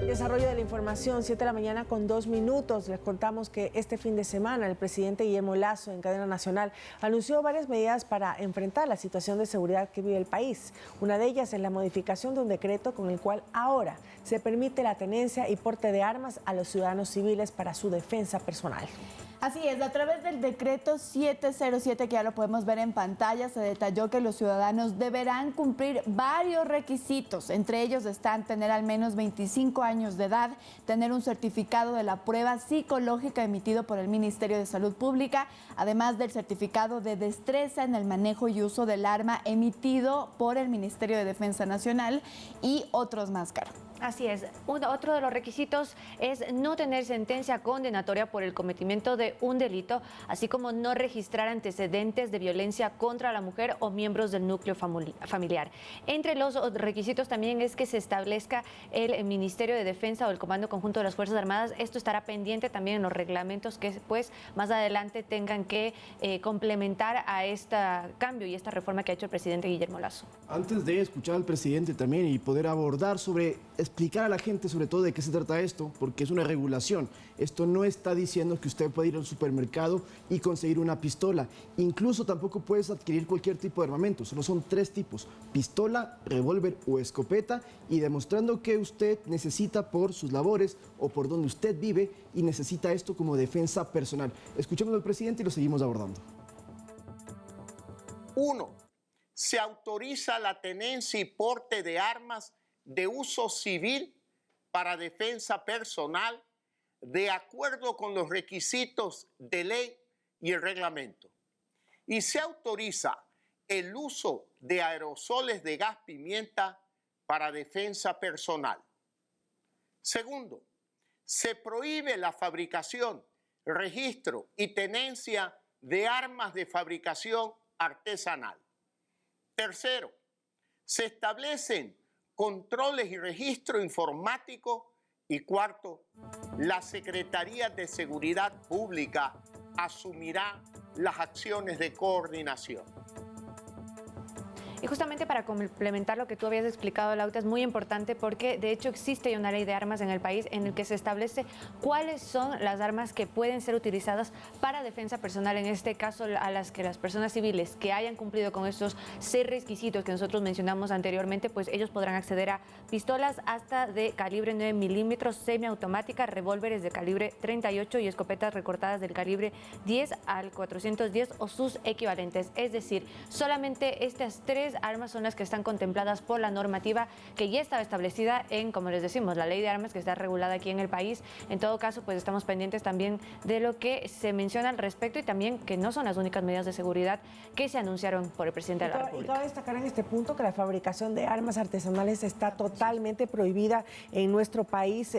Desarrollo de la información, 7 de la mañana con 2 minutos. Les contamos que este fin de semana el presidente Guillermo Lasso, en cadena nacional, anunció varias medidas para enfrentar la situación de seguridad que vive el país. Una de ellas es la modificación de un decreto con el cual ahora se permite la tenencia y porte de armas a los ciudadanos civiles para su defensa personal. Así es, a través del decreto 707, que ya lo podemos ver en pantalla, se detalló que los ciudadanos deberán cumplir varios requisitos. Entre ellos están tener al menos 25 años de edad, tener un certificado de la prueba psicológica emitido por el Ministerio de Salud Pública, además del certificado de destreza en el manejo y uso del arma emitido por el Ministerio de Defensa Nacional y otros más, Caro. Así es. Otro de los requisitos es no tener sentencia condenatoria por el cometimiento de un delito, así como no registrar antecedentes de violencia contra la mujer o miembros del núcleo familiar. Entre los requisitos también es que se establezca el Ministerio de Defensa o el Comando Conjunto de las Fuerzas Armadas. Esto estará pendiente también en los reglamentos que pues más adelante tengan que complementar a este cambio y esta reforma que ha hecho el presidente Guillermo Lasso. Antes de escuchar al presidente también y poder abordar explicar a la gente sobre todo de qué se trata esto, porque es una regulación. Esto no está diciendo que usted puede ir al supermercado y conseguir una pistola. Incluso tampoco puedes adquirir cualquier tipo de armamento. Solo son 3 tipos: pistola, revólver o escopeta, y demostrando que usted necesita por sus labores o por donde usted vive y necesita esto como defensa personal. Escuchemos al presidente y lo seguimos abordando. 1. Se autoriza la tenencia y porte de armas de uso civil para defensa personal de acuerdo con los requisitos de ley y el reglamento. Y se autoriza el uso de aerosoles de gas pimienta para defensa personal. Segundo, se prohíbe la fabricación, registro y tenencia de armas de fabricación artesanal. Tercero, se establecen controles y registro informático. Y cuarto, la Secretaría de Seguridad Pública asumirá las acciones de coordinación. Y justamente para complementar lo que tú habías explicado, Lauta, es muy importante porque de hecho existe una ley de armas en el país en el que se establece cuáles son las armas que pueden ser utilizadas para defensa personal, en este caso a las que las personas civiles que hayan cumplido con estos 6 requisitos que nosotros mencionamos anteriormente, pues ellos podrán acceder a pistolas hasta de calibre 9 milímetros, semiautomáticas, revólveres de calibre 38 y escopetas recortadas del calibre 10 al 410 o sus equivalentes. Es decir, solamente estas 3 armas son las que están contempladas por la normativa que ya estaba establecida en, como les decimos, la ley de armas que está regulada aquí en el país. En todo caso, pues estamos pendientes también de lo que se menciona al respecto y también que no son las únicas medidas de seguridad que se anunciaron por el presidente de la República. Y cabe destacar en este punto que la fabricación de armas artesanales está totalmente prohibida en nuestro país.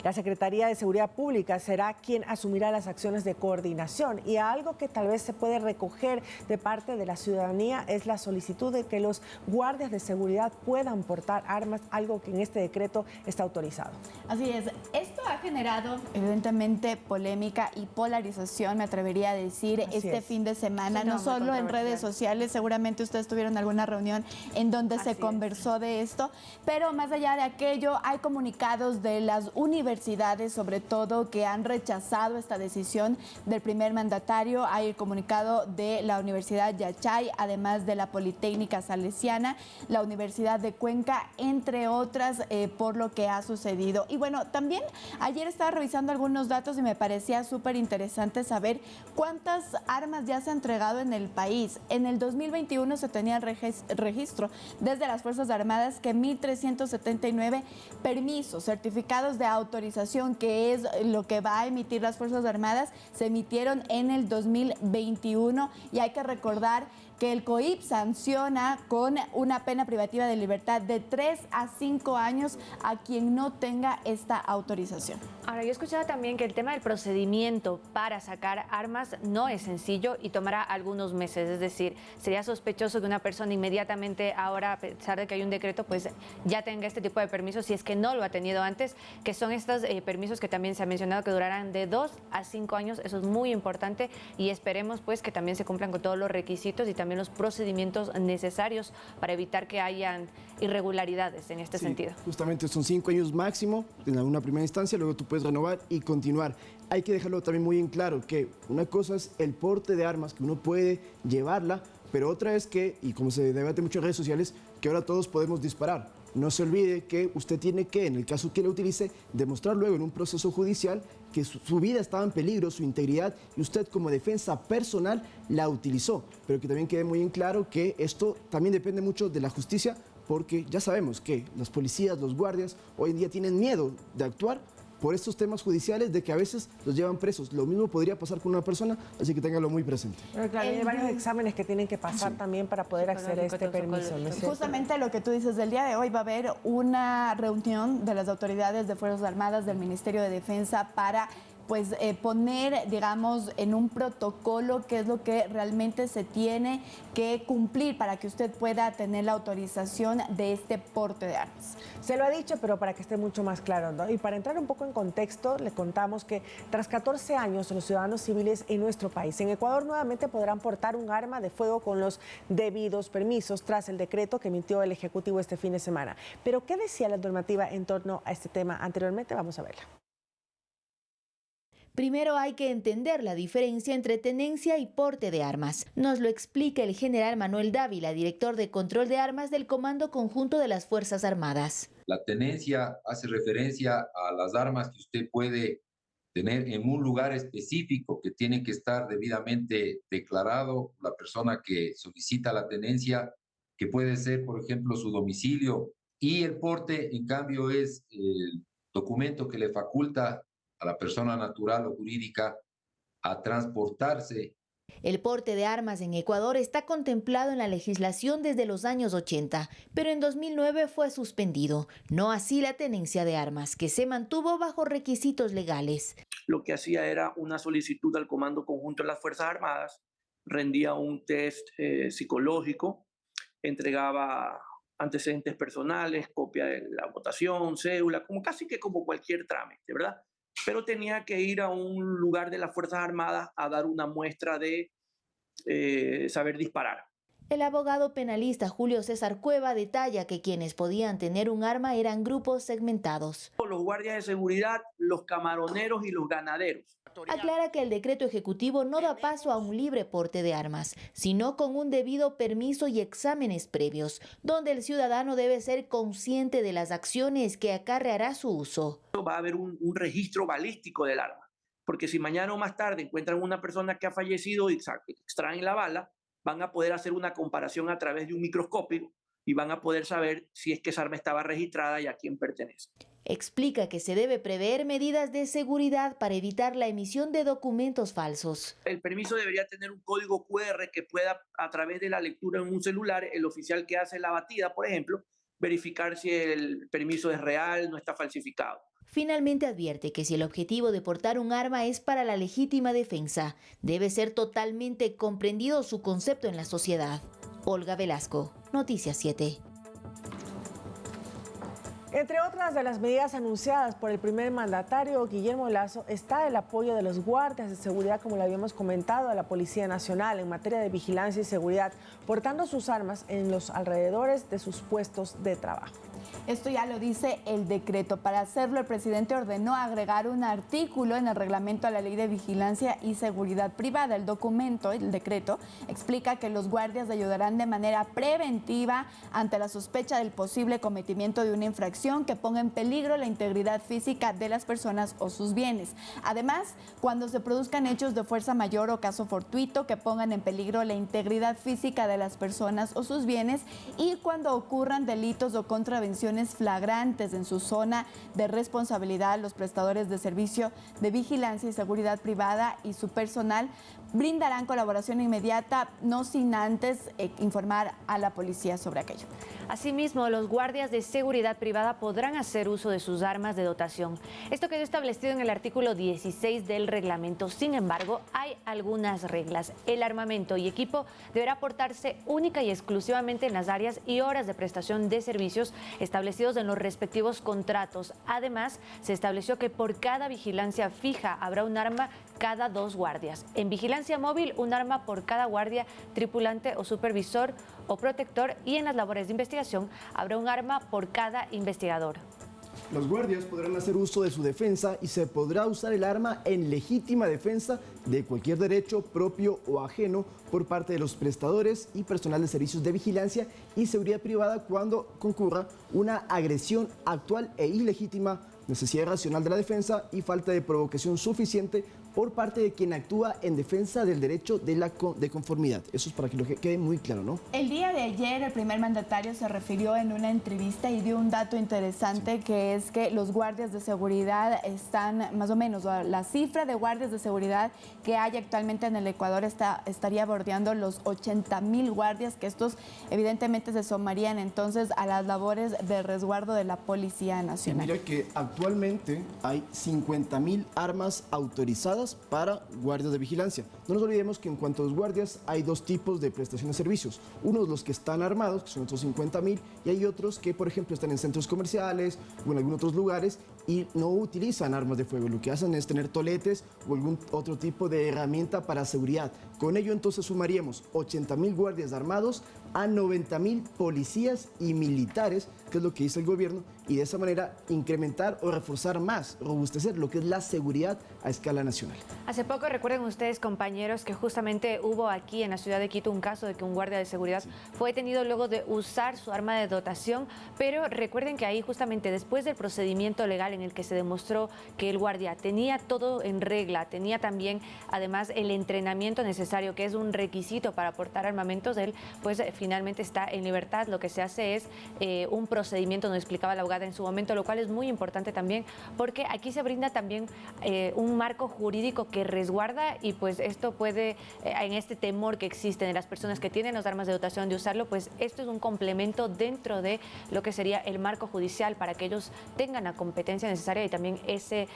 La Secretaría de Seguridad Pública será quien asumirá las acciones de coordinación, y algo que tal vez se puede recoger de parte de la ciudadanía es la solicitud de que los guardias de seguridad puedan portar armas, algo que en este decreto está autorizado. Así es, esto ha generado evidentemente polémica y polarización, me atrevería a decir, fin de semana, no solo en redes sociales. Seguramente ustedes tuvieron alguna reunión en donde se conversó de esto, pero más allá de aquello, hay comunicados de las universidades, sobre todo, que han rechazado esta decisión del primer mandatario. Hay el comunicado de la Universidad Yachay, además de la Politécnica Salesiana, la Universidad de Cuenca, entre otras, por lo que ha sucedido. Y bueno, también ayer estaba revisando algunos datos y me parecía súper interesante saber cuántas armas ya se han entregado en el país. En el 2021 se tenía el registro desde las Fuerzas Armadas que 1.379 permisos, certificados de autorización, que es lo que va a emitir las Fuerzas Armadas, se emitieron en el 2021, y hay que recordar que el COIP sanciona con una pena privativa de libertad de 3 a 5 años a quien no tenga esta autorización. Ahora, yo escuchaba también que el tema del procedimiento para sacar armas no es sencillo y tomará algunos meses. Es decir, sería sospechoso que una persona inmediatamente ahora, a pesar de que hay un decreto, pues ya tenga este tipo de permisos, si es que no lo ha tenido antes, que son estos permisos que también se ha mencionado que durarán de 2 a 5 años. Eso es muy importante y esperemos pues que también se cumplan con todos los requisitos y también también los procedimientos necesarios para evitar que hayan irregularidades en este sentido. Justamente son 5 años máximo en una primera instancia, luego tú puedes renovar y continuar. Hay que dejarlo también muy en claro que una cosa es el porte de armas, que uno puede llevarla, pero otra es que, y como se debate mucho en redes sociales, que ahora todos podemos disparar. No se olvide que usted tiene que, en el caso que la utilice, demostrar luego en un proceso judicial que su vida estaba en peligro, su integridad, y usted como defensa personal la utilizó. Pero que también quede muy en claro que esto también depende mucho de la justicia, porque ya sabemos que los policías, los guardias, hoy en día tienen miedo de actuar por estos temas judiciales de que a veces los llevan presos. Lo mismo podría pasar con una persona, así que téngalo muy presente. Pero claro, hay varios exámenes que tienen que pasar también para poder acceder a este permiso. ¿No es cierto? Justamente lo que tú dices, del día de hoy va a haber una reunión de las autoridades de Fuerzas Armadas del Ministerio de Defensa para poner, digamos, en un protocolo qué es lo que realmente se tiene que cumplir para que usted pueda tener la autorización de este porte de armas. Se lo ha dicho, pero para que esté mucho más claro, ¿no? Y para entrar un poco en contexto, le contamos que tras 14 años los ciudadanos civiles en nuestro país, en Ecuador, nuevamente podrán portar un arma de fuego con los debidos permisos tras el decreto que emitió el Ejecutivo este fin de semana. Pero, ¿qué decía la normativa en torno a este tema anteriormente? Vamos a verla. Primero hay que entender la diferencia entre tenencia y porte de armas. Nos lo explica el general Manuel Dávila, director de control de armas del Comando Conjunto de las Fuerzas Armadas. La tenencia hace referencia a las armas que usted puede tener en un lugar específico, que tiene que estar debidamente declarado la persona que solicita la tenencia, que puede ser, por ejemplo, su domicilio. Y el porte, en cambio, es el documento que le faculta a la persona natural o jurídica a transportarse. El porte de armas en Ecuador está contemplado en la legislación desde los años 80, pero en 2009 fue suspendido. No así la tenencia de armas, que se mantuvo bajo requisitos legales. Lo que hacía era una solicitud al Comando Conjunto de las Fuerzas Armadas, rendía un test psicológico, entregaba antecedentes personales, copia de la votación, cédula, casi que como cualquier trámite, ¿verdad? Pero tenía que ir a un lugar de las Fuerzas Armadas a dar una muestra de saber disparar. El abogado penalista Julio César Cueva detalla que quienes podían tener un arma eran grupos segmentados. Los guardias de seguridad, los camaroneros y los ganaderos. Aclara que el decreto ejecutivo no da paso a un libre porte de armas, sino con un debido permiso y exámenes previos, donde el ciudadano debe ser consciente de las acciones que acarreará su uso. Va a haber un registro balístico del arma, porque si mañana o más tarde encuentran una persona que ha fallecido y extraen la bala, van a poder hacer una comparación a través de un microscopio y van a poder saber si es que esa arma estaba registrada y a quién pertenece. Explica que se debe prever medidas de seguridad para evitar la emisión de documentos falsos. El permiso debería tener un código QR que pueda, a través de la lectura en un celular, el oficial que hace la batida, por ejemplo, verificar si el permiso es real, no está falsificado. Finalmente advierte que si el objetivo de portar un arma es para la legítima defensa, debe ser totalmente comprendido su concepto en la sociedad. Olga Velasco, Noticias 7. Entre otras de las medidas anunciadas por el primer mandatario, Guillermo Lasso, está el apoyo de los guardias de seguridad, como le habíamos comentado, a la Policía Nacional en materia de vigilancia y seguridad, portando sus armas en los alrededores de sus puestos de trabajo. Esto ya lo dice el decreto. Para hacerlo, el presidente ordenó agregar un artículo en el reglamento a la Ley de Vigilancia y Seguridad Privada. El documento, el decreto, explica que los guardias ayudarán de manera preventiva ante la sospecha del posible cometimiento de una infracción que ponga en peligro la integridad física de las personas o sus bienes. Además, cuando se produzcan hechos de fuerza mayor o caso fortuito que pongan en peligro la integridad física de las personas o sus bienes, y cuando ocurran delitos o contravenciones flagrantes en su zona de responsabilidad, los prestadores de servicio de vigilancia y seguridad privada y su personal brindarán colaboración inmediata, no sin antes informar a la policía sobre aquello. Asimismo, los guardias de seguridad privada podrán hacer uso de sus armas de dotación. Esto quedó establecido en el artículo 16 del reglamento. Sin embargo, hay algunas reglas. El armamento y equipo deberá portarse única y exclusivamente en las áreas y horas de prestación de servicios establecidos en los respectivos contratos. Además, se estableció que por cada vigilancia fija habrá un arma cada 2 guardias. En vigilancia móvil, un arma por cada guardia, tripulante o supervisor o protector, y en las labores de investigación habrá un arma por cada investigador. Los guardias podrán hacer uso de su defensa y se podrá usar el arma en legítima defensa de cualquier derecho propio o ajeno por parte de los prestadores y personal de servicios de vigilancia y seguridad privada cuando concurra una agresión actual e ilegítima, necesidad racional de la defensa y falta de provocación suficiente por parte de quien actúa en defensa del derecho de conformidad. Eso es para que lo quede muy claro, ¿no? El día de ayer el primer mandatario se refirió en una entrevista y dio un dato interesante, que es que los guardias de seguridad están más o menos, la cifra de guardias de seguridad que hay actualmente en el Ecuador estaría bordeando los 80.000 guardias, que estos evidentemente se sumarían entonces a las labores de resguardo de la Policía Nacional. Y mira que actualmente hay 50.000 armas autorizadas para guardias de vigilancia. No nos olvidemos que en cuanto a los guardias hay 2 tipos de prestación de servicios. Unos los que están armados, que son estos 50.000, y hay otros que, por ejemplo, están en centros comerciales o en algunos otros lugares y no utilizan armas de fuego. Lo que hacen es tener toletes o algún otro tipo de herramienta para seguridad. Con ello entonces sumaríamos 80.000 guardias armados a 90.000 policías y militares, que es lo que dice el gobierno, y de esa manera incrementar o reforzar más, robustecer lo que es la seguridad a escala nacional. Hace poco, recuerden ustedes, compañeros, que justamente hubo aquí en la ciudad de Quito un caso de que un guardia de seguridad fue detenido luego de usar su arma de dotación, pero recuerden que ahí justamente después del procedimiento legal en el que se demostró que el guardia tenía todo en regla, tenía también además el entrenamiento necesario, que es un requisito para portar armamentos, él pues finalmente está en libertad. Lo que se hace es un procedimiento, nos explicaba la abogada en su momento, lo cual es muy importante también porque aquí se brinda también un marco jurídico que resguarda, y pues esto puede, en este temor que existe de las personas que tienen las armas de dotación de usarlo, pues esto es un complemento dentro de lo que sería el marco judicial para que ellos tengan la competencia necesaria y también ese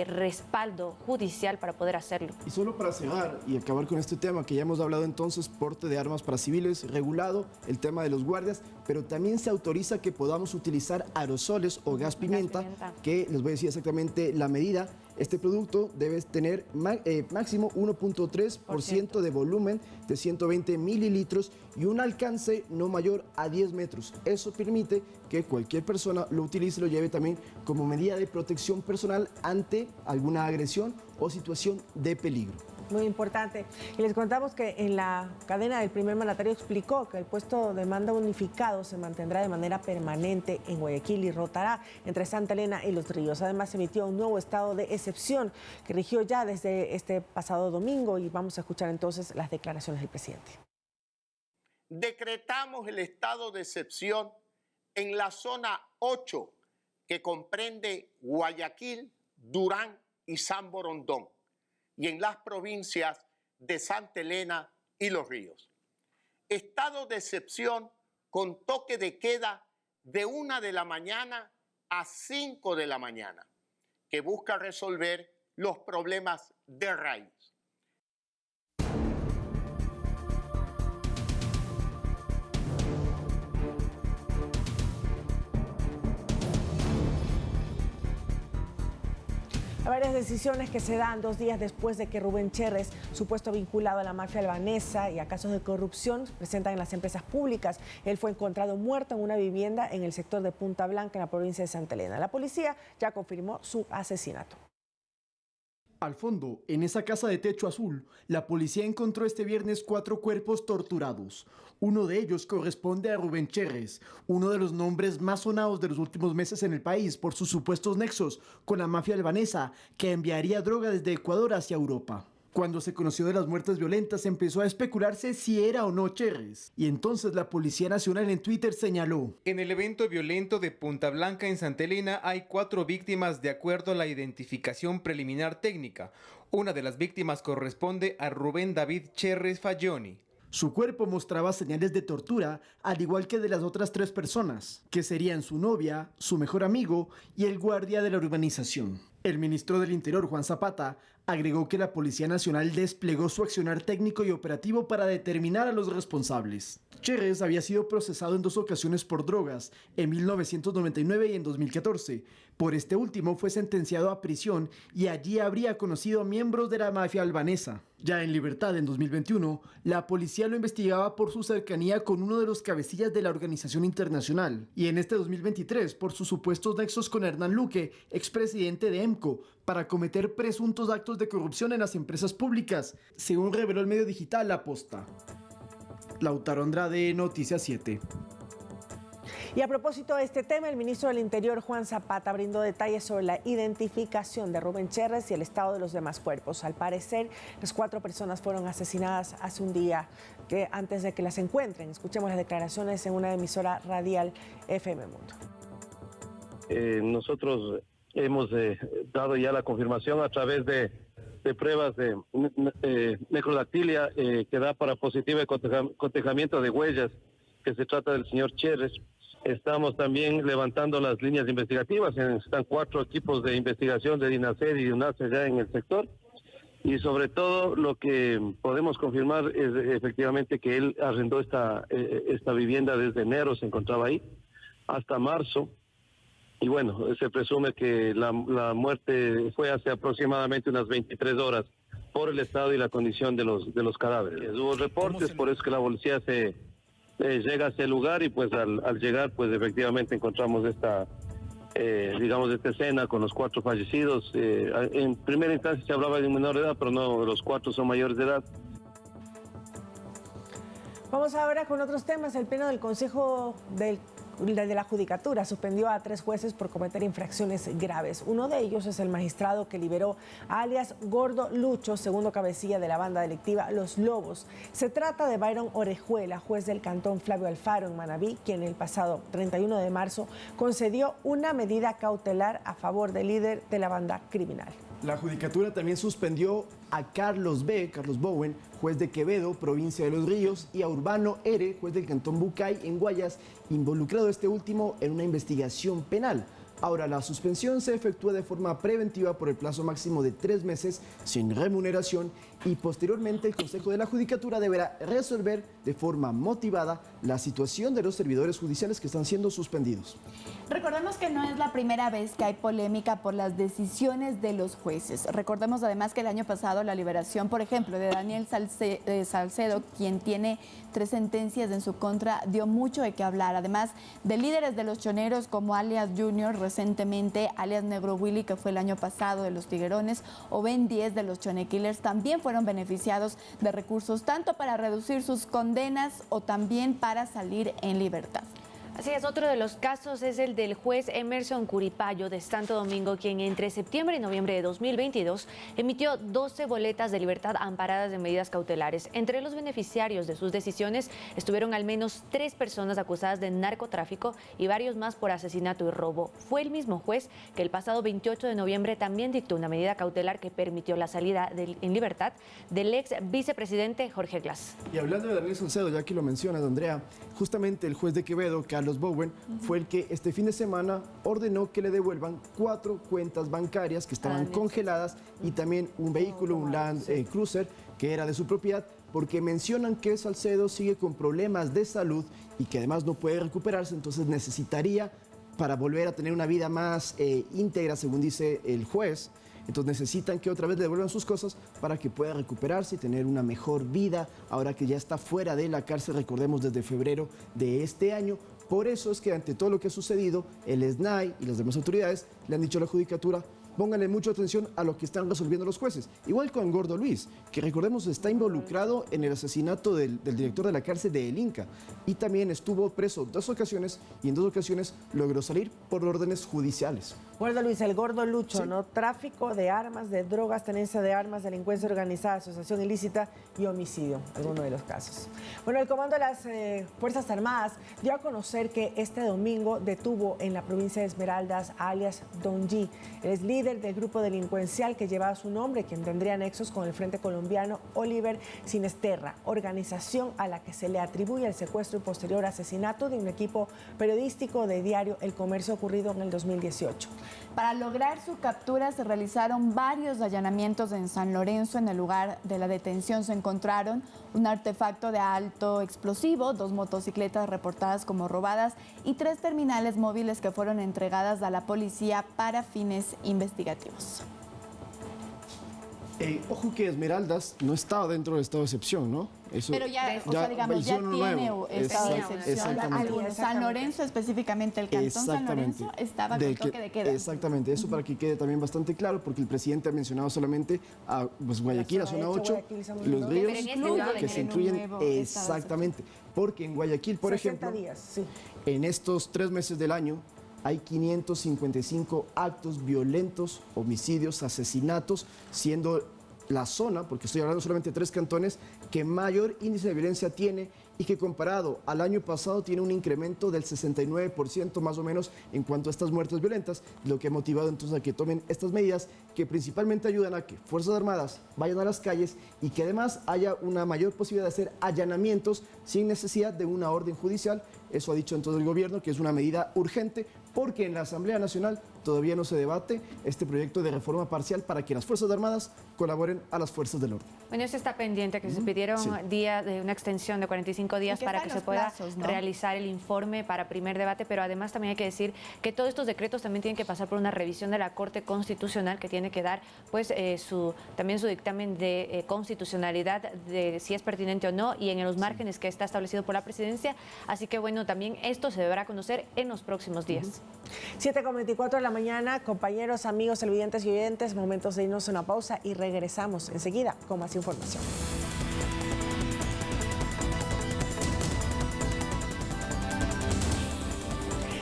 respaldo judicial para poder hacerlo. Y solo para cerrar y acabar con este tema que ya hemos hablado entonces, porte de armas para civiles regulado, el tema de los guardias, pero también se autoriza que podamos utilizar aerosoles o gas pimienta, que les voy a decir exactamente la medida. Este producto debe tener máximo 1.3% de volumen de 120 mililitros y un alcance no mayor a 10 metros. Eso permite que cualquier persona lo utilice y lo lleve también como medida de protección personal ante alguna agresión o situación de peligro. Muy importante. Y les contamos que en la cadena del primer mandatario explicó que el puesto de mando unificado se mantendrá de manera permanente en Guayaquil y rotará entre Santa Elena y Los Ríos. Además, se emitió un nuevo estado de excepción que rigió ya desde este pasado domingo, y vamos a escuchar entonces las declaraciones del presidente. Decretamos el estado de excepción en la zona 8, que comprende Guayaquil, Durán y San Borondón, y en las provincias de Santa Elena y Los Ríos. Estado de excepción con toque de queda de 1 de la mañana a 5 de la mañana, que busca resolver los problemas de raíz. Varias decisiones que se dan 2 días después de que Rubén Cherres, supuesto vinculado a la mafia albanesa y a casos de corrupción, se presentan en las empresas públicas. Él fue encontrado muerto en una vivienda en el sector de Punta Blanca, en la provincia de Santa Elena. La policía ya confirmó su asesinato. Al fondo, en esa casa de techo azul, la policía encontró este viernes 4 cuerpos torturados. Uno de ellos corresponde a Rubén Cherres, uno de los nombres más sonados de los últimos meses en el país por sus supuestos nexos con la mafia albanesa, que enviaría droga desde Ecuador hacia Europa. Cuando se conoció de las muertes violentas, empezó a especularse si era o no Cherres. Y entonces la Policía Nacional en Twitter señaló: en el evento violento de Punta Blanca en Santa Elena hay 4 víctimas de acuerdo a la identificación preliminar técnica. Una de las víctimas corresponde a Rubén David Cherres Falloni. Su cuerpo mostraba señales de tortura, al igual que de las otras 3 personas, que serían su novia, su mejor amigo y el guardia de la urbanización. El ministro del Interior, Juan Zapata, agregó que la Policía Nacional desplegó su accionar técnico y operativo para determinar a los responsables. Cherres había sido procesado en 2 ocasiones por drogas, en 1999 y en 2014. Por este último fue sentenciado a prisión y allí habría conocido a miembros de la mafia albanesa. Ya en libertad en 2021, la policía lo investigaba por su cercanía con uno de los cabecillas de la organización internacional. Y en este 2023 por sus supuestos nexos con Hernán Luque, expresidente de EMCO, para cometer presuntos actos de corrupción en las empresas públicas, según reveló el medio digital La Posta. Lautaro Andrade, Noticias 7. Y a propósito de este tema, el ministro del Interior, Juan Zapata, brindó detalles sobre la identificación de Rubén Cherres y el estado de los demás cuerpos. Al parecer, las 4 personas fueron asesinadas hace un día antes de que las encuentren. Escuchemos las declaraciones en una emisora radial FM Mundo. Nosotros hemos dado ya la confirmación a través de pruebas de necrodactilia que da para positiva cotejamiento de huellas, que se trata del señor Cherres. Estamos también levantando las líneas investigativas, están 4 equipos de investigación de DINASER y UNACE ya en el sector, y sobre todo lo que podemos confirmar es efectivamente que él arrendó esta vivienda desde enero, se encontraba ahí, hasta marzo. Y bueno, se presume que la muerte fue hace aproximadamente unas 23 horas por el estado y la condición de los cadáveres. Hubo reportes, por eso que la policía llega a ese lugar y pues al llegar pues efectivamente encontramos esta escena con los 4 fallecidos. En primera instancia se hablaba de un menor de edad, pero no, los 4 son mayores de edad. Vamos ahora con otros temas. El Pleno del Consejo de la Judicatura suspendió a 3 jueces por cometer infracciones graves. Uno de ellos es el magistrado que liberó a alias Gordo Lucho, segundo cabecilla de la banda delictiva Los Lobos. Se trata de Byron Orejuela, juez del cantón Flavio Alfaro en Manabí, quien el pasado 31 de marzo concedió una medida cautelar a favor del líder de la banda criminal. La Judicatura también suspendió a Carlos Bowen, juez de Quevedo, provincia de Los Ríos, y a Urbano R., juez del cantón Bucay, en Guayas, involucrado este último en una investigación penal. Ahora, la suspensión se efectúa de forma preventiva por el plazo máximo de 3 meses sin remuneración y posteriormente el Consejo de la Judicatura deberá resolver de forma motivada la situación de los servidores judiciales que están siendo suspendidos. Recordemos que no es la primera vez que hay polémica por las decisiones de los jueces. Recordemos además que el año pasado la liberación, por ejemplo, de Daniel Salcedo, quien tiene 3 sentencias en su contra, dio mucho de qué hablar. Además de líderes de los choneros como alias Junior, recientemente alias Negro Willy, que fue el año pasado de los Tiguerones, o Ben 10 de los Chonekillers, también fueron beneficiados de recursos tanto para reducir sus condenas o también para salir en libertad. Así es, otro de los casos es el del juez Emerson Curipayo de Santo Domingo, quien entre septiembre y noviembre de 2022 emitió 12 boletas de libertad amparadas de medidas cautelares. Entre los beneficiarios de sus decisiones estuvieron al menos 3 personas acusadas de narcotráfico y varios más por asesinato y robo. Fue el mismo juez que el pasado 28 de noviembre también dictó una medida cautelar que permitió la salida en libertad del ex vicepresidente Jorge Glass. Y hablando de Daniel Salcedo, ya que lo mencionas, Andrea, justamente el juez de Quevedo, Carlos Bowen, fue el que este fin de semana ordenó que le devuelvan 4 cuentas bancarias que estaban congeladas y también un vehículo, un Land Cruiser, que era de su propiedad, porque mencionan que Salcedo sigue con problemas de salud y que además no puede recuperarse, entonces necesitaría, para volver a tener una vida más íntegra, según dice el juez, entonces necesitan que otra vez le devuelvan sus cosas para que pueda recuperarse y tener una mejor vida, ahora que ya está fuera de la cárcel, recordemos, desde febrero de este año. Por eso es que ante todo lo que ha sucedido, el SNAI y las demás autoridades le han dicho a la Judicatura, pónganle mucha atención a lo que están resolviendo los jueces. Igual con Gordo Luis, que recordemos está involucrado en el asesinato del director de la cárcel de El Inca y también estuvo preso 2 ocasiones y en 2 ocasiones logró salir por órdenes judiciales. Gordo Luis, el gordo Lucho, sí. ¿No? Tráfico de armas, de drogas, tenencia de armas, delincuencia organizada, asociación ilícita y homicidio, algunos de los casos. Bueno, el Comando de las Fuerzas Armadas dio a conocer que este domingo detuvo en la provincia de Esmeraldas a alias Don G. Él es líder del grupo delincuencial que llevaba su nombre, quien tendría nexos con el Frente Colombiano Oliver Sinesterra, organización a la que se le atribuye el secuestro y posterior asesinato de un equipo periodístico de diario El Comercio ocurrido en el 2018. Para lograr su captura se realizaron varios allanamientos en San Lorenzo. En el lugar de la detención se encontraron un artefacto de alto explosivo, 2 motocicletas reportadas como robadas y 3 terminales móviles que fueron entregadas a la policía para fines investigativos. Ojo que Esmeraldas no estaba dentro del estado de excepción, ¿no? Eso, pero ya digamos, ya tiene estado de excepción. San Lorenzo, específicamente el cantón San Lorenzo, estaba con toque de queda. Exactamente, eso para que quede también bastante claro, porque el presidente ha mencionado solamente a Guayaquil, a zona 8, los ríos que se incluyen exactamente. Porque en Guayaquil, por ejemplo, en estos 3 meses del año, hay 555 actos violentos, homicidios, asesinatos, siendo la zona, porque estoy hablando solamente de 3 cantones, que mayor índice de violencia tiene y que comparado al año pasado tiene un incremento del 69% más o menos en cuanto a estas muertes violentas, lo que ha motivado entonces a que tomen estas medidas que principalmente ayudan a que Fuerzas Armadas vayan a las calles y que además haya una mayor posibilidad de hacer allanamientos sin necesidad de una orden judicial. Eso ha dicho entonces el gobierno, que es una medida urgente, porque en la Asamblea Nacional todavía no se debate este proyecto de reforma parcial para que las Fuerzas Armadas colaboren a las fuerzas del orden. Bueno, eso está pendiente, que se pidieron días de una extensión de 45 días para que se pueda realizar el informe para primer debate, pero además también hay que decir que todos estos decretos también tienen que pasar por una revisión de la Corte Constitucional, que tiene que dar pues también su dictamen de constitucionalidad de si es pertinente o no y en los márgenes que está establecido por la presidencia. Así que bueno, también esto se deberá conocer en los próximos días. 7:24 de la mañana, compañeros, amigos, televidentes y oyentes, momentos de irnos a una pausa y regresamos enseguida con más información.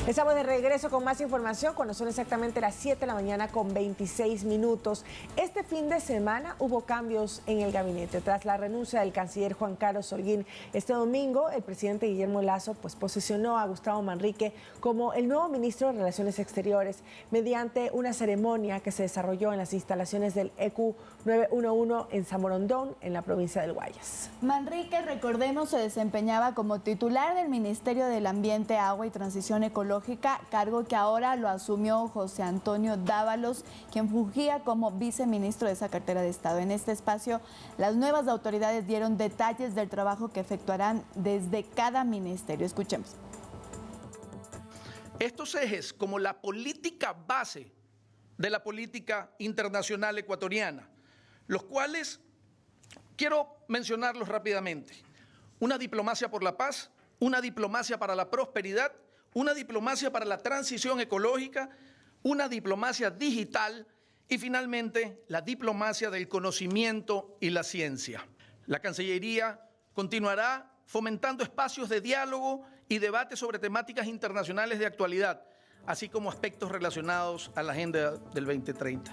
Estamos de regreso con más información cuando son exactamente las 7 de la mañana con 26 minutos. Este fin de semana hubo cambios en el gabinete. Tras la renuncia del canciller Juan Carlos Holguín, este domingo el presidente Guillermo Lasso posicionó a Gustavo Manrique como el nuevo ministro de Relaciones Exteriores mediante una ceremonia que se desarrolló en las instalaciones del EQ 911 en Zamorondón, en la provincia del Guayas. Manrique, recordemos, se desempeñaba como titular del Ministerio del Ambiente, Agua y Transición Ecológica, cargo que ahora lo asumió José Antonio Dávalos, quien fungía como viceministro de esa cartera de Estado. En este espacio, las nuevas autoridades dieron detalles del trabajo que efectuarán desde cada ministerio. Escuchemos. Estos ejes, como la política base de la política internacional ecuatoriana, los cuales quiero mencionarlos rápidamente. Una diplomacia por la paz, una diplomacia para la prosperidad, una diplomacia para la transición ecológica, una diplomacia digital y finalmente la diplomacia del conocimiento y la ciencia. La Cancillería continuará fomentando espacios de diálogo y debate sobre temáticas internacionales de actualidad, así como aspectos relacionados a la Agenda del 2030.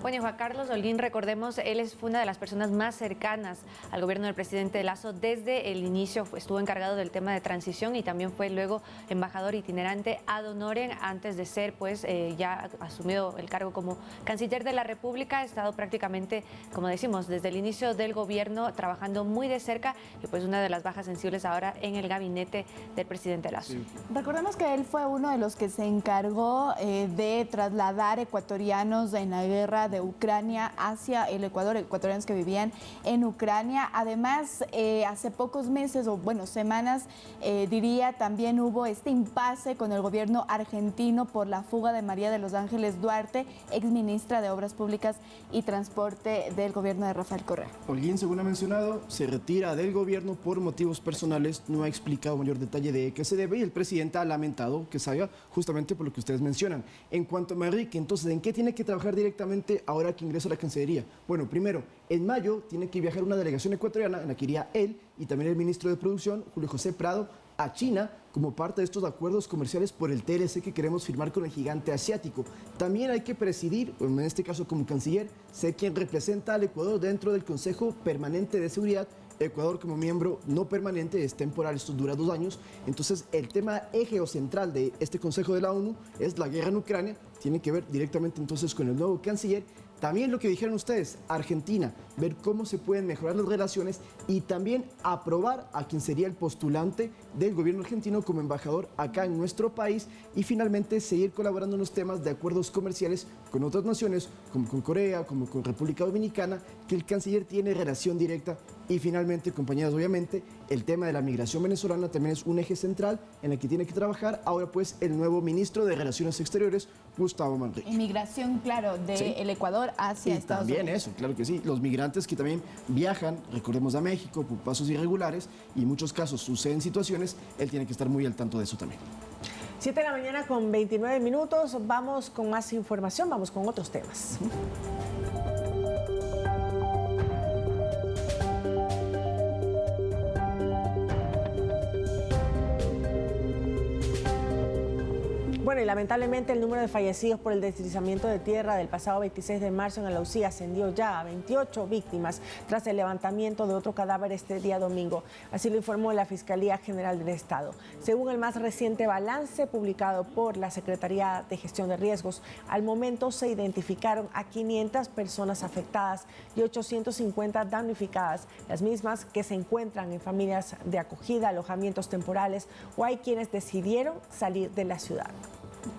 Bueno, Juan Carlos Holguín, recordemos, él fue una de las personas más cercanas al gobierno del presidente Lasso. Desde el inicio estuvo encargado del tema de transición y también fue luego embajador itinerante ad honorem antes de ser, pues, ya asumido el cargo como canciller de la República. Ha estado prácticamente, como decimos, desde el inicio del gobierno trabajando muy de cerca y pues una de las bajas sensibles ahora en el gabinete del presidente Lasso. Sí. Recordemos que él fue uno de los que se encargó de trasladar ecuatorianos en la guerra de Ucrania hacia el Ecuador, ecuatorianos que vivían en Ucrania. Además, hace pocos meses, o bueno, semanas, diría, también hubo este impasse con el gobierno argentino por la fuga de María de los Ángeles Duarte, exministra de Obras Públicas y Transporte del gobierno de Rafael Correa. Holguín, según ha mencionado, se retira del gobierno por motivos personales, no ha explicado mayor detalle de qué se debe y el presidente ha lamentado que salga justamente por lo que ustedes mencionan. En cuanto a Manrique, entonces, ¿en qué tiene que trabajar directamente ahora que ingresa a la Cancillería? Bueno, primero, en mayo tiene que viajar una delegación ecuatoriana en la que iría él y también el ministro de Producción, Julio José Prado, a China como parte de estos acuerdos comerciales por el TLC que queremos firmar con el gigante asiático. También hay que presidir, en este caso como canciller, sé quien representa al Ecuador dentro del Consejo Permanente de Seguridad. Ecuador como miembro no permanente, es temporal, esto dura 2 años. Entonces el tema eje o central de este Consejo de la ONU es la guerra en Ucrania, tiene que ver directamente entonces con el nuevo canciller. También lo que dijeron ustedes, Argentina, ver cómo se pueden mejorar las relaciones y también aprobar a quien sería el postulante del gobierno argentino como embajador acá en nuestro país y finalmente seguir colaborando en los temas de acuerdos comerciales con otras naciones, como con Corea, como con República Dominicana, que el canciller tiene relación directa. Y finalmente, compañeras, obviamente, el tema de la migración venezolana también es un eje central en el que tiene que trabajar ahora pues el nuevo ministro de Relaciones Exteriores, Gustavo Manrique. Inmigración, claro, del Ecuador hacia Estados Unidos. También eso, claro que sí. Los migrantes que también viajan, recordemos, a México por pasos irregulares y en muchos casos suceden situaciones, él tiene que estar muy al tanto de eso también. 7 de la mañana con 29 minutos. Vamos con más información, vamos con otros temas. Bueno, y lamentablemente el número de fallecidos por el deslizamiento de tierra del pasado 26 de marzo en Alausí ascendió ya a 28 víctimas tras el levantamiento de otro cadáver este día domingo. Así lo informó la Fiscalía General del Estado. Según el más reciente balance publicado por la Secretaría de Gestión de Riesgos, al momento se identificaron a 500 personas afectadas y 850 damnificadas, las mismas que se encuentran en familias de acogida, alojamientos temporales o hay quienes decidieron salir de la ciudad.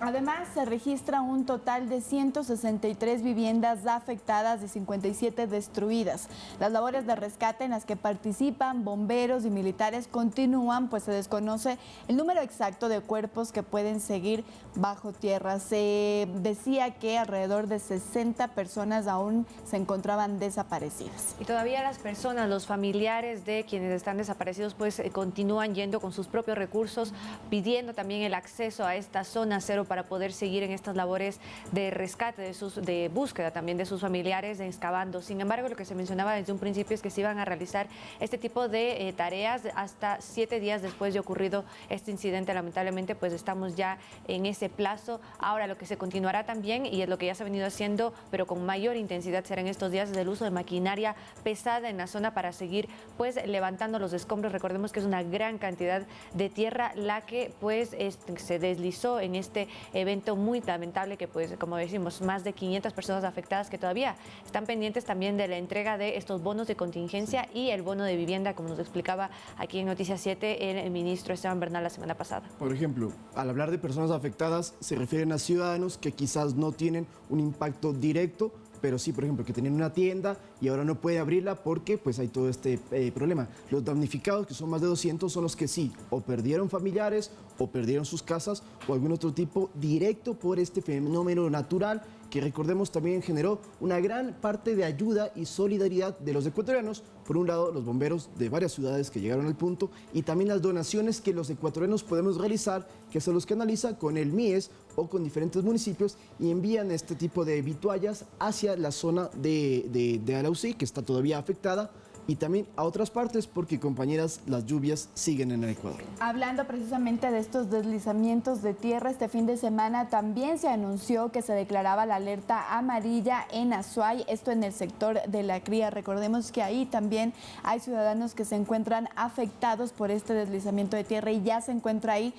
Además, se registra un total de 163 viviendas afectadas y 57 destruidas. Las labores de rescate en las que participan bomberos y militares continúan, pues se desconoce el número exacto de cuerpos que pueden seguir bajo tierra. Se decía que alrededor de 60 personas aún se encontraban desaparecidas. Y todavía las personas, los familiares de quienes están desaparecidos, pues continúan yendo con sus propios recursos, pidiendo también el acceso a esta zona cero para poder seguir en estas labores de rescate, de búsqueda también de sus familiares, de excavando. Sin embargo, lo que se mencionaba desde un principio es que se iban a realizar este tipo de tareas hasta 7 días después de ocurrido este incidente. Lamentablemente, pues estamos ya en ese plazo. Ahora, lo que se continuará también, y es lo que ya se ha venido haciendo, pero con mayor intensidad será en estos días, es el uso de maquinaria pesada en la zona para seguir pues levantando los escombros. Recordemos que es una gran cantidad de tierra la que pues se deslizó en este evento muy lamentable que pues como decimos más de 500 personas afectadas que todavía están pendientes también de la entrega de estos bonos de contingencia y el bono de vivienda, como nos explicaba aquí en Noticias 7 el ministro Esteban Bernal la semana pasada. Por ejemplo, al hablar de personas afectadas se refieren a ciudadanos que quizás no tienen un impacto directo, pero sí, por ejemplo, que tenían una tienda y ahora no puede abrirla porque pues hay todo este problema. Los damnificados, que son más de 200, son los que sí, o perdieron familiares, o perdieron sus casas, o algún otro tipo directo por este fenómeno natural que recordemos también generó una gran parte de ayuda y solidaridad de los ecuatorianos. Por un lado, los bomberos de varias ciudades que llegaron al punto y también las donaciones que los ecuatorianos podemos realizar, que se los canaliza con el MIES o con diferentes municipios y envían este tipo de vituallas hacia la zona de Alausí, que está todavía afectada, y también a otras partes porque, compañeras, las lluvias siguen en el Ecuador. Hablando precisamente de estos deslizamientos de tierra, este fin de semana también se anunció que se declaraba la alerta amarilla en Azuay, esto en el sector de La Cría. Recordemos que ahí también hay ciudadanos que se encuentran afectados por este deslizamiento de tierra y ya se encuentra ahí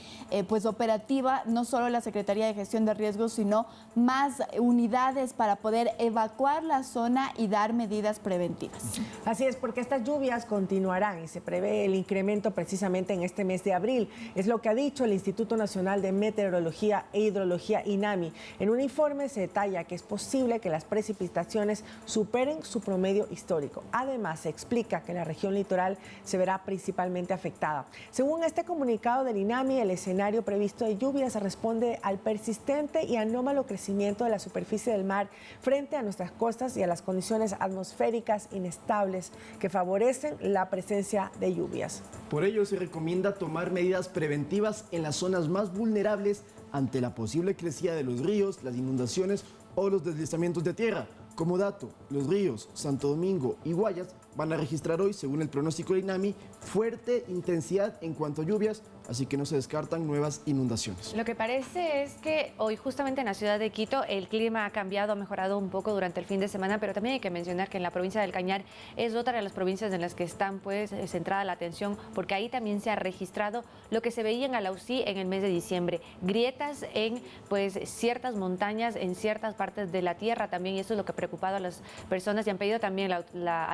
pues operativa no solo la Secretaría de Gestión de Riesgos, sino más unidades para poder evacuar la zona y dar medidas preventivas. Así es, porque estas lluvias continuarán y se prevé el incremento precisamente en este mes de abril. Es lo que ha dicho el Instituto Nacional de Meteorología e Hidrología, INAMI. En un informe se detalla que es posible que las precipitaciones superen su promedio histórico. Además, se explica que la región litoral se verá principalmente afectada. Según este comunicado del INAMI, el escenario previsto de lluvias responde al persistente y anómalo crecimiento de la superficie del mar frente a nuestras costas y a las condiciones atmosféricas inestables que favorecen la presencia de lluvias. Por ello se recomienda tomar medidas preventivas en las zonas más vulnerables ante la posible crecida de los ríos, las inundaciones o los deslizamientos de tierra. Como dato, los ríos Santo Domingo y Guayas van a registrar hoy, según el pronóstico del INAMI, fuerte intensidad en cuanto a lluvias, así que no se descartan nuevas inundaciones. Lo que parece es que hoy justamente en la ciudad de Quito el clima ha cambiado, ha mejorado un poco durante el fin de semana, pero también hay que mencionar que en la provincia del Cañar es otra de las provincias en las que están pues centrada la atención, porque ahí también se ha registrado lo que se veía en Alausí en el mes de diciembre, grietas en pues ciertas montañas, en ciertas partes de la tierra también, y eso es lo que ha preocupado a las personas y han pedido también a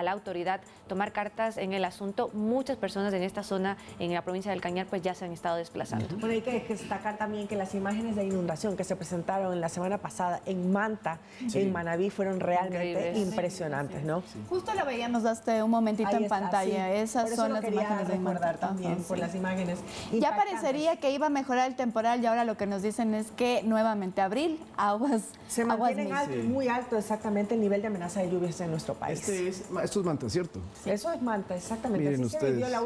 la autoridad tomar cartas en el asunto. Muchas personas en esta zona, en la provincia del Cañar, pues ya se han estado desplazando. Bueno, hay que destacar también que las imágenes de inundación que se presentaron la semana pasada en Manta, en Manabí, fueron realmente impresionantes, ¿no? Sí. Justo lo veíamos hasta un momentito ahí en pantalla. Sí. Esas son las imágenes de Manta también, por las imágenes ya parecería que iba a mejorar el temporal y ahora lo que nos dicen es que nuevamente abril, aguas se mantiene muy alto exactamente el nivel de amenaza de lluvias en nuestro país. Esto es Manta, ¿cierto? Sí. Eso es Manta, exactamente. Miren así ustedes. se vivió la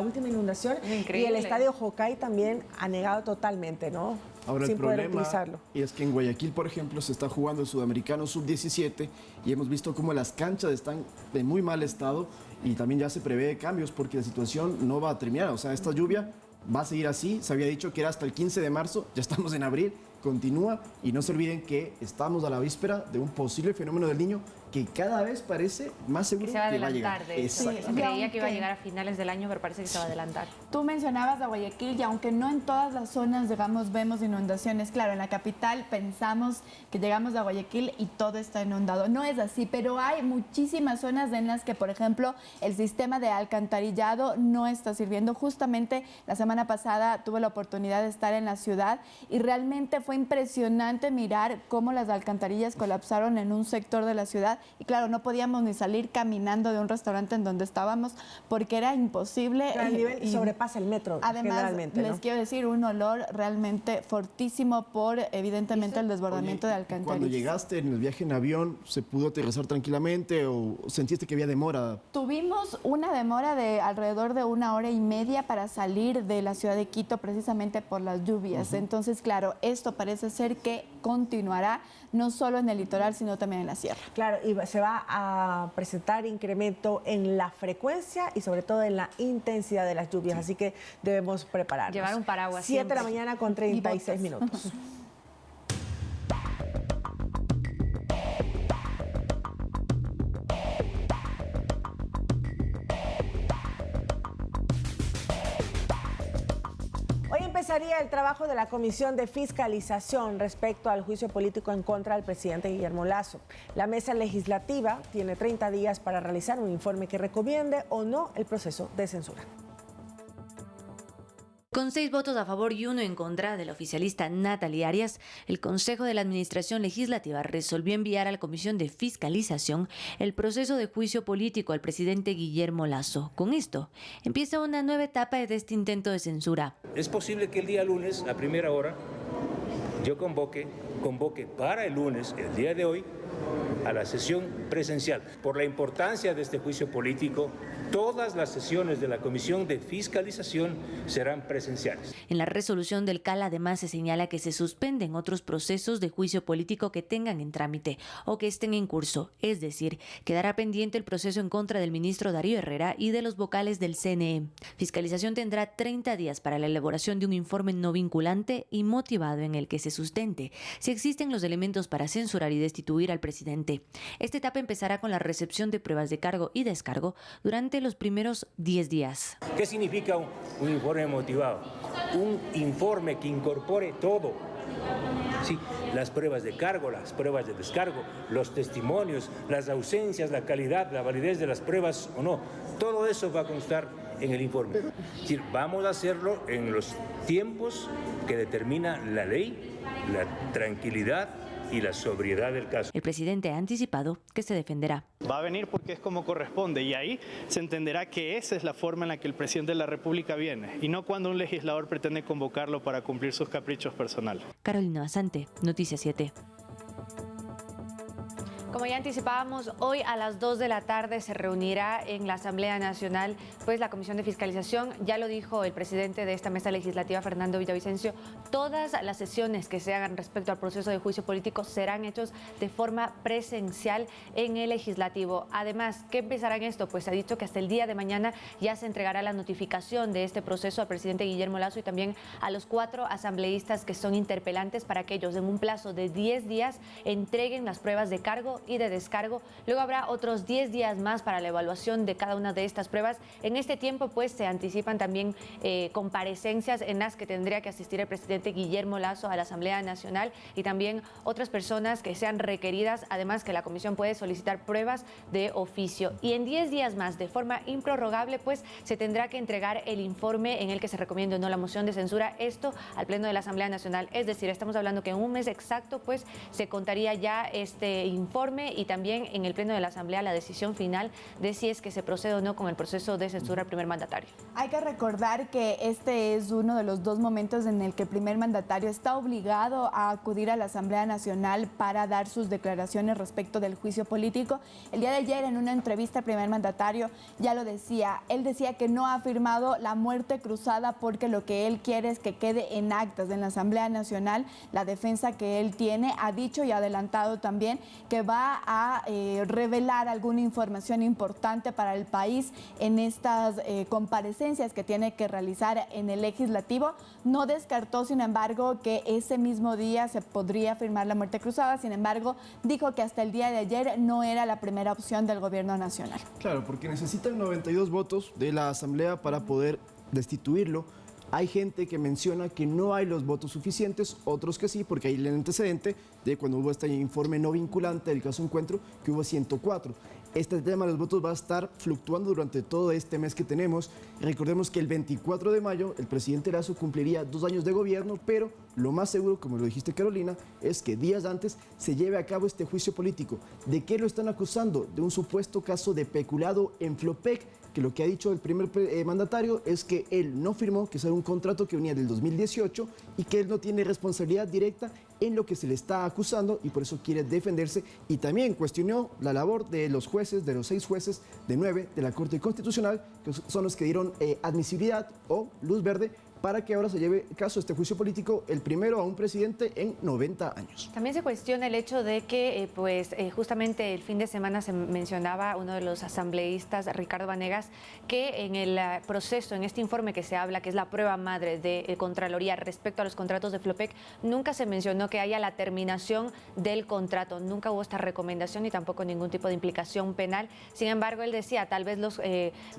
última inundación. Increíble. Y el estadio Jocay también ha negado totalmente, ¿no? Ahora sin el problema poder utilizarlo. es que en Guayaquil, por ejemplo, se está jugando el Sudamericano Sub-17 y hemos visto cómo las canchas están de muy mal estado y también ya se prevé cambios porque la situación no va a terminar. O sea, esta lluvia va a seguir así. Se había dicho que era hasta el 15 de marzo, ya estamos en abril, continúa y no se olviden que estamos a la víspera de un posible fenómeno del Niño que cada vez parece más seguro que va a llegar. Creía que iba a llegar a finales del año, pero parece que se va a adelantar. Tú mencionabas a Guayaquil y aunque no en todas las zonas, digamos, vemos inundaciones. Claro, en la capital pensamos que llegamos a Guayaquil y todo está inundado. No es así, pero hay muchísimas zonas en las que, por ejemplo, el sistema de alcantarillado no está sirviendo. Justamente la semana pasada tuve la oportunidad de estar en la ciudad y realmente fue impresionante mirar cómo las alcantarillas colapsaron en un sector de la ciudad. Y claro, no podíamos ni salir caminando de un restaurante en donde estábamos porque era imposible. Pero el nivel sobrepasa el metro, además, generalmente, ¿no? Les quiero decir, un olor realmente fortísimo por, evidentemente, el desbordamiento de alcantarillas. Cuando llegaste en el viaje en avión, ¿se pudo aterrizar tranquilamente o sentiste que había demora? Tuvimos una demora de alrededor de 1 hora y media para salir de la ciudad de Quito precisamente por las lluvias. Entonces, claro, esto parece ser que continuará no solo en el litoral, sino también en la sierra. Claro, y se va a presentar incremento en la frecuencia y sobre todo en la intensidad de las lluvias, así que debemos prepararnos. Llevar un paraguas. 7 de la mañana con 36 minutos. Hoy empezaría el trabajo de la Comisión de Fiscalización respecto al juicio político en contra del presidente Guillermo Lasso. La mesa legislativa tiene 30 días para realizar un informe que recomiende o no el proceso de censura. Con 6 votos a favor y 1 en contra de la oficialista Natalia Arias, el Consejo de la Administración Legislativa resolvió enviar a la Comisión de Fiscalización el proceso de juicio político al presidente Guillermo Lasso. Con esto, empieza una nueva etapa de este intento de censura. Es posible que el día lunes, a primera hora, yo convoque para el lunes, el día de hoy, a la sesión presencial. Por la importancia de este juicio político, todas las sesiones de la Comisión de Fiscalización serán presenciales. En la resolución del CAL además se señala que se suspenden otros procesos de juicio político que tengan en trámite o que estén en curso, es decir, quedará pendiente el proceso en contra del ministro Darío Herrera y de los vocales del CNE. Fiscalización tendrá 30 días para la elaboración de un informe no vinculante y motivado en el que se sustente si existen los elementos para censurar y destituir al presidente. Esta etapa empezará con la recepción de pruebas de cargo y descargo durante los primeros 10 días. ¿Qué significa un informe motivado? Un informe que incorpore todo. Sí, las pruebas de cargo, las pruebas de descargo, los testimonios, las ausencias, la calidad, la validez de las pruebas o no. Todo eso va a constar en el informe. Es decir, vamos a hacerlo en los tiempos que determina la ley, la tranquilidad y la sobriedad del caso. El presidente ha anticipado que se defenderá. Va a venir porque es como corresponde y ahí se entenderá que esa es la forma en la que el presidente de la República viene y no cuando un legislador pretende convocarlo para cumplir sus caprichos personales. Carolina Basante, Noticias 7. Como ya anticipábamos, hoy a las 2 de la tarde se reunirá en la Asamblea Nacional pues la Comisión de Fiscalización. Ya lo dijo el presidente de esta mesa legislativa, Fernando Villavicencio, todas las sesiones que se hagan respecto al proceso de juicio político serán hechos de forma presencial en el legislativo. Además, ¿qué empezará en esto? Pues se ha dicho que hasta el día de mañana ya se entregará la notificación de este proceso al presidente Guillermo Lasso y también a los 4 asambleístas que son interpelantes para que ellos en un plazo de 10 días entreguen las pruebas de cargo y de descargo. Luego habrá otros 10 días más para la evaluación de cada una de estas pruebas. En este tiempo pues se anticipan también comparecencias en las que tendría que asistir el presidente Guillermo Lasso a la Asamblea Nacional y también otras personas que sean requeridas, además que la comisión puede solicitar pruebas de oficio. Y en 10 días más, de forma improrrogable, pues se tendrá que entregar el informe en el que se recomienda o no la moción de censura, esto al Pleno de la Asamblea Nacional. Es decir, estamos hablando que en un mes exacto pues se contaría ya este informe y también en el Pleno de la Asamblea la decisión final de si es que se procede o no con el proceso de censura al primer mandatario. Hay que recordar que este es uno de los 2 momentos en el que el primer mandatario está obligado a acudir a la Asamblea Nacional para dar sus declaraciones respecto del juicio político. El día de ayer, en una entrevista, el primer mandatario ya lo decía. Él decía que no ha firmado la muerte cruzada porque lo que él quiere es que quede en actas en la Asamblea Nacional la defensa que él tiene. Ha dicho y adelantado también que va a revelar alguna información importante para el país en estas comparecencias que tiene que realizar en el legislativo. No descartó, sin embargo, que ese mismo día se podría firmar la muerte cruzada. Sin embargo, dijo que hasta el día de ayer no era la primera opción del gobierno nacional. Claro, porque necesitan 92 votos de la Asamblea para poder destituirlo. Hay gente que menciona que no hay los votos suficientes, otros que sí, porque hay el antecedente de cuando hubo este informe no vinculante del caso Encuentro, que hubo 104. Este tema de los votos va a estar fluctuando durante todo este mes que tenemos. Recordemos que el 24 de mayo el presidente Lasso cumpliría 2 años de gobierno, pero lo más seguro, como lo dijiste Carolina, es que días antes se lleve a cabo este juicio político. ¿De qué lo están acusando? De un supuesto caso de peculado en Flopec, que lo que ha dicho el primer mandatario es que él no firmó, que ese era un contrato que venía del 2018 y que él no tiene responsabilidad directa en lo que se le está acusando y por eso quiere defenderse, y también cuestionó la labor de los jueces, de los 6 jueces de 9 de la Corte Constitucional, que son los que dieron admisibilidad o luz verde para que ahora se lleve caso este juicio político, el primero a un presidente en 90 años. También se cuestiona el hecho de que justamente el fin de semana se mencionaba uno de los asambleístas, Ricardo Vanegas, que en el proceso, en este informe que se habla, que es la prueba madre de Contraloría respecto a los contratos de Flopec, nunca se mencionó que haya la terminación del contrato, nunca hubo esta recomendación y tampoco ningún tipo de implicación penal. Sin embargo, él decía, tal vez los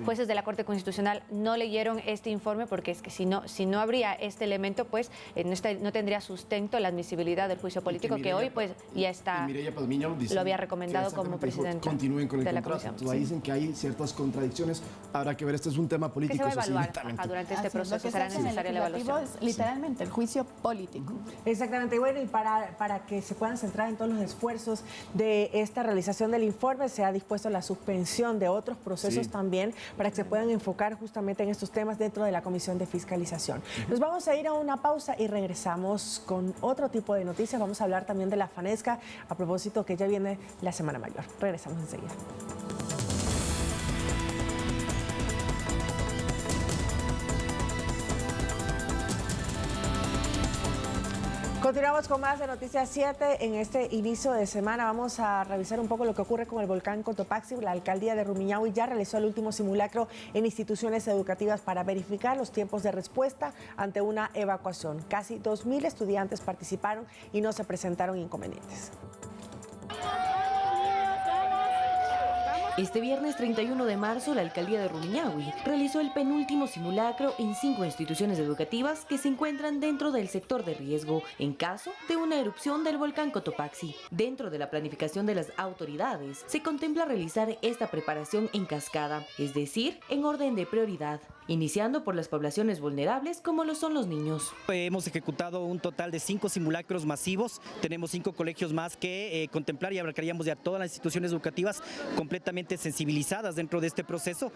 jueces de la Corte Constitucional no leyeron este informe porque es que si no habría este elemento, pues no tendría sustento la admisibilidad del juicio político que hoy pues ya está, Mireya Palmiño lo había recomendado como presidente. Continúen con el de la contrato. comisión. Entonces, ahí dicen que hay ciertas contradicciones. Habrá que ver, este es un tema político. Que se va a evaluar durante este proceso, será necesaria la evaluación. Es literalmente el juicio político. Exactamente. Y bueno, y para que se puedan centrar en todos los esfuerzos de esta realización del informe, se ha dispuesto la suspensión de otros procesos también para que se puedan enfocar justamente en estos temas dentro de la Comisión de Fiscalización. Nos vamos a ir a una pausa y regresamos con otro tipo de noticias. Vamos a hablar también de la Fanesca, a propósito que ya viene la Semana Mayor. Regresamos enseguida. Continuamos con más de Noticias 7. En este inicio de semana vamos a revisar un poco lo que ocurre con el volcán Cotopaxi. La alcaldía de Rumiñahui ya realizó el último simulacro en instituciones educativas para verificar los tiempos de respuesta ante una evacuación. Casi 2.000 estudiantes participaron y no se presentaron inconvenientes. Este viernes 31 de marzo, la alcaldía de Rumiñahui realizó el penúltimo simulacro en 5 instituciones educativas que se encuentran dentro del sector de riesgo en caso de una erupción del volcán Cotopaxi. Dentro de la planificación de las autoridades, se contempla realizar esta preparación en cascada, es decir, en orden de prioridad, iniciando por las poblaciones vulnerables como lo son los niños. Hemos ejecutado un total de 5 simulacros masivos, tenemos 5 colegios más que contemplar y abarcaríamos ya todas las instituciones educativas completamente sensibilizadas dentro de este proceso.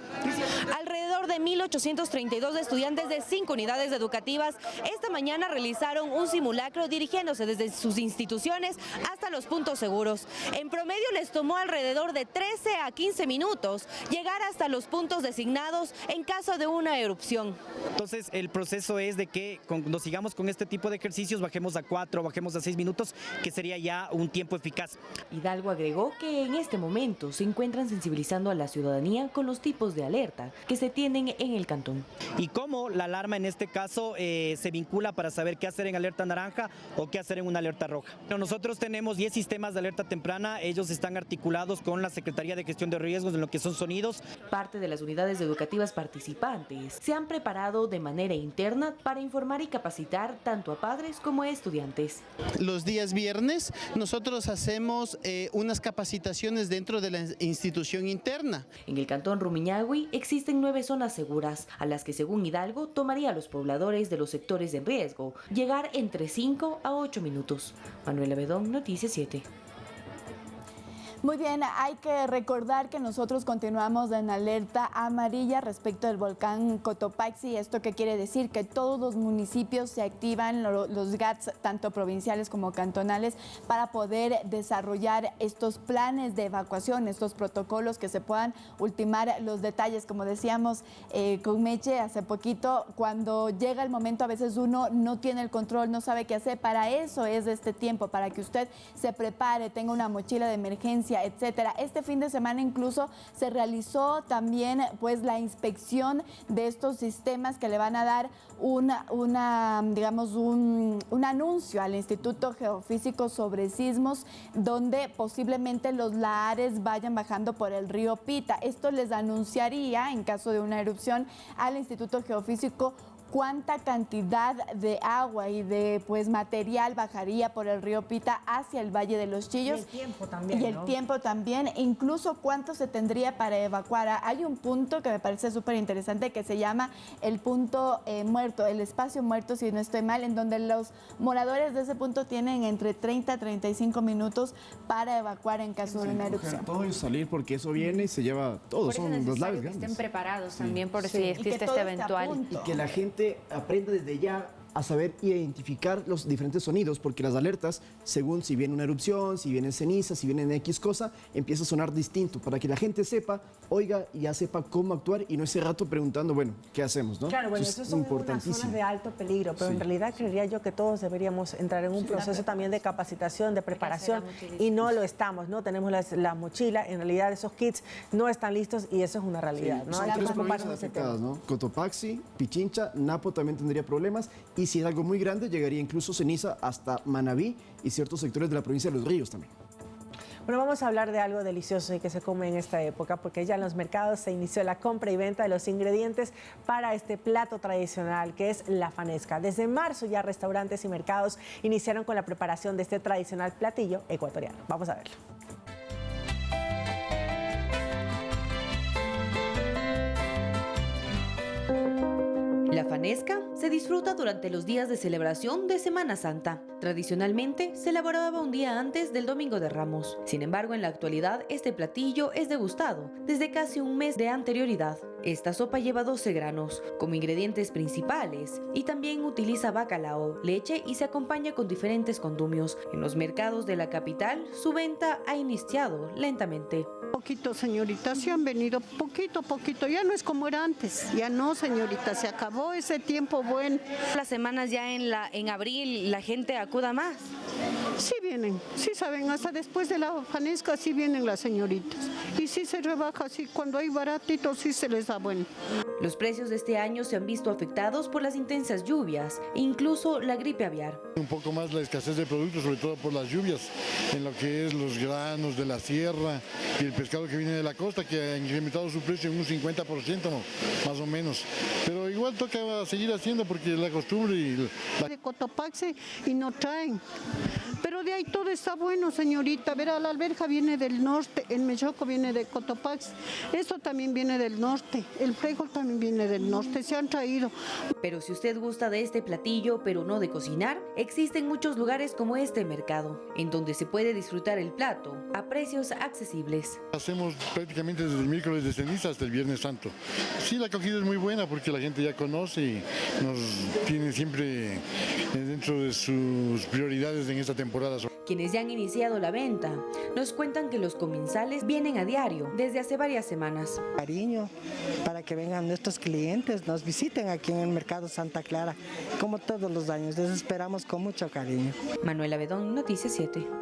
Alrededor Alrededor de 1.832 estudiantes de 5 unidades educativas esta mañana realizaron un simulacro dirigiéndose desde sus instituciones hasta los puntos seguros. En promedio les tomó alrededor de 13 a 15 minutos llegar hasta los puntos designados en caso de una erupción. Entonces el proceso es de que cuando sigamos con este tipo de ejercicios bajemos a 4, bajemos a 6 minutos, que sería ya un tiempo eficaz. Hidalgo agregó que en este momento se encuentran sensibilizando a la ciudadanía con los tipos de alerta que se tienen en el cantón. Y cómo la alarma en este caso se vincula para saber qué hacer en alerta naranja o qué hacer en una alerta roja. Nosotros tenemos 10 sistemas de alerta temprana, ellos están articulados con la Secretaría de Gestión de Riesgos en lo que son sonidos. Parte de las unidades educativas participantes se han preparado de manera interna para informar y capacitar tanto a padres como a estudiantes. Los días viernes nosotros hacemos unas capacitaciones dentro de la institución interna. En el cantón Rumiñahui existen 9 zonas seguras, a las que según Hidalgo tomaría a los pobladores de los sectores en riesgo llegar entre 5 a 8 minutos. Manuela Bedón, Noticias 7. Muy bien, hay que recordar que nosotros continuamos en alerta amarilla respecto del volcán Cotopaxi. ¿Esto qué quiere decir? Que todos los municipios se activan, los GATS, tanto provinciales como cantonales, para poder desarrollar estos planes de evacuación, estos protocolos que se puedan ultimar los detalles. Como decíamos con Meche hace poquito, cuando llega el momento a veces uno no tiene el control, no sabe qué hacer. Para eso es este tiempo, para que usted se prepare, tenga una mochila de emergencia, etcétera. Este fin de semana incluso se realizó también pues la inspección de estos sistemas que le van a dar un anuncio al Instituto Geofísico sobre sismos, donde posiblemente los lahares vayan bajando por el río Pita. Esto les anunciaría, en caso de una erupción, al Instituto Geofísico cuánta cantidad de agua y de material bajaría por el río Pita hacia el Valle de los Chillos. Y el tiempo también. Y el tiempo también, incluso cuánto se tendría para evacuar. Hay un punto que me parece súper interesante que se llama el punto muerto, el espacio muerto, si no estoy mal, en donde los moradores de ese punto tienen entre 30 a 35 minutos para evacuar en caso de una erupción. Todo y salir, porque eso viene y se lleva todo, son los laves grandes. Que estén preparados también por si existe este eventual. Y que la gente aprenda desde ya a saber identificar los diferentes sonidos, porque las alertas, según si viene una erupción, si viene ceniza, si viene X cosa, empieza a sonar distinto, para que la gente sepa, oiga, y ya sepa cómo actuar y no ese rato preguntando, bueno, ¿qué hacemos? ¿No? Claro, bueno, eso son unas zonas de alto peligro, pero en realidad creería yo que todos deberíamos entrar en un proceso también de capacitación, de preparación, y no lo estamos, ¿no? Tenemos la mochila, en realidad esos kits no están listos y eso es una realidad, ¿no? Son 3 provincias afectadas, ¿no? Cotopaxi, Pichincha, Napo también tendría problemas, y si es algo muy grande, llegaría incluso ceniza hasta Manabí y ciertos sectores de la provincia de Los Ríos también. Bueno, vamos a hablar de algo delicioso y que se come en esta época, porque ya en los mercados se inició la compra y venta de los ingredientes para este plato tradicional, que es la fanesca. Desde marzo ya restaurantes y mercados iniciaron con la preparación de este tradicional platillo ecuatoriano. Vamos a verlo. La fanesca se disfruta durante los días de celebración de Semana Santa. Tradicionalmente se elaboraba un día antes del Domingo de Ramos. Sin embargo, en la actualidad este platillo es degustado desde casi un mes de anterioridad. Esta sopa lleva 12 granos como ingredientes principales y también utiliza bacalao, leche y se acompaña con diferentes condumios. En los mercados de la capital su venta ha iniciado lentamente. Poquito, señorita, se han venido poquito a poquito, ya no es como era antes, ya no, señorita, se acabó ese tiempo bueno. Las semanas ya en abril la gente acuda más. Sí vienen, sí saben, hasta después de la fanesca sí vienen las señoritas y sí se rebaja, sí, cuando hay baratitos sí se les da bueno. Los precios de este año se han visto afectados por las intensas lluvias e incluso la gripe aviar. Un poco más la escasez de productos, sobre todo por las lluvias, en lo que es los granos de la sierra y el pescado que viene de la costa, que ha incrementado su precio en un 50% más o menos. Pero igual toca seguir haciendo porque es la costumbre. De Cotopaxi y no traen. Pero pero de ahí todo está bueno, señorita. Verá, la alberja viene del norte, el melloco viene de Cotopaxi, esto también viene del norte, el frijol también viene del norte, se han traído. Pero si usted gusta de este platillo, pero no de cocinar, existen muchos lugares como este mercado, en donde se puede disfrutar el plato a precios accesibles. Hacemos prácticamente desde el miércoles de ceniza hasta el Viernes Santo. Sí, la acogida es muy buena porque la gente ya conoce y nos tiene siempre dentro de sus prioridades en esta temporada. Quienes ya han iniciado la venta nos cuentan que los comensales vienen a diario desde hace varias semanas. Cariño para que vengan nuestros clientes, nos visiten aquí en el Mercado Santa Clara, como todos los años. Les esperamos con mucho cariño. Manuela Bedón, Noticias 7.